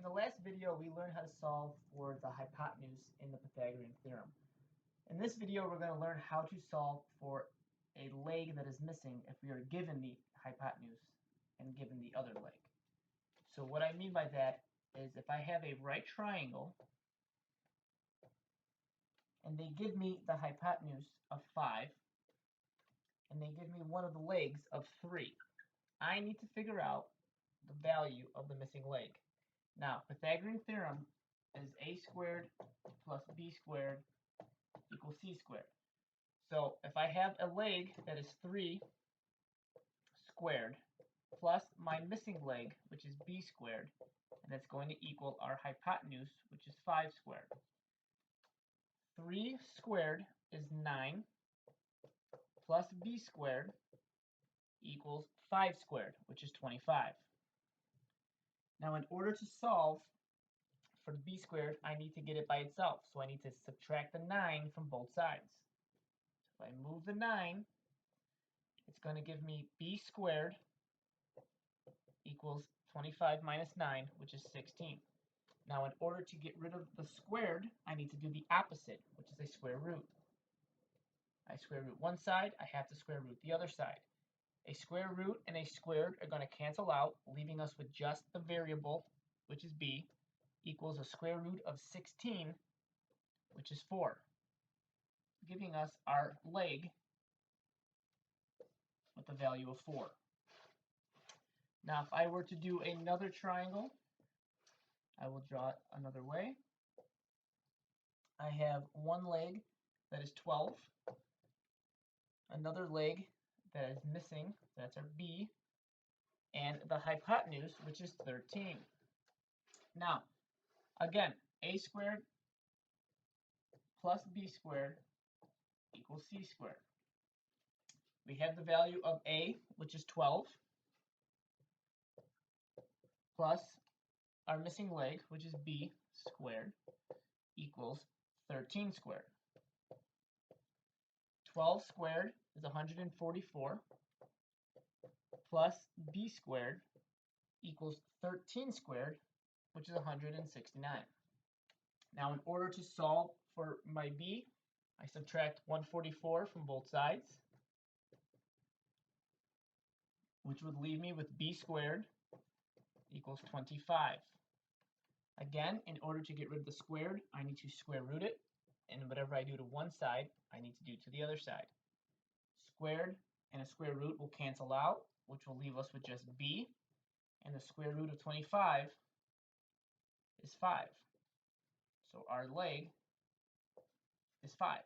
the last video, we learned how to solve for the hypotenuse in the Pythagorean theorem. In this video, we're going to learn how to solve for a leg that is missing if we are given the hypotenuse and given the other leg. So what I mean by that is if I have a right triangle and they give me the hypotenuse of 5 and they give me one of the legs of 3, I need to figure out the value of the missing leg. Now, Pythagorean theorem is a squared plus b squared equals c squared. So if I have a leg that is 3 squared plus my missing leg, which is b squared, and that's going to equal our hypotenuse, which is 5 squared. 3 squared is 9 plus b squared equals 5 squared, which is 25. Now, in order to solve for the b squared, I need to get it by itself. So I need to subtract the 9 from both sides. So if I move the 9, it's going to give me b squared equals 25 minus 9, which is 16. Now, in order to get rid of the squared, I need to do the opposite, which is a square root. I square root one side, I have to square root the other side. A square root and a squared are going to cancel out, leaving us with just the variable, which is b, equals a square root of 16, which is 4, giving us our leg with the value of 4. Now, if I were to do another triangle, I will draw it another way. I have one leg that is 12, another leg that is missing, that's our b, and the hypotenuse, which is 13. Now, again, a squared plus b squared equals c squared. We have the value of a, which is 12, plus our missing leg, which is b squared, equals 13 squared. 12 squared is 144, plus b squared equals 13 squared, which is 169. Now, in order to solve for my b, I subtract 144 from both sides, which would leave me with b squared equals 25. Again, in order to get rid of the squared, I need to square root it, and whatever I do to one side, I need to do to the other side. Squared and a square root will cancel out, which will leave us with just b, and the square root of 25 is 5. So our leg is 5.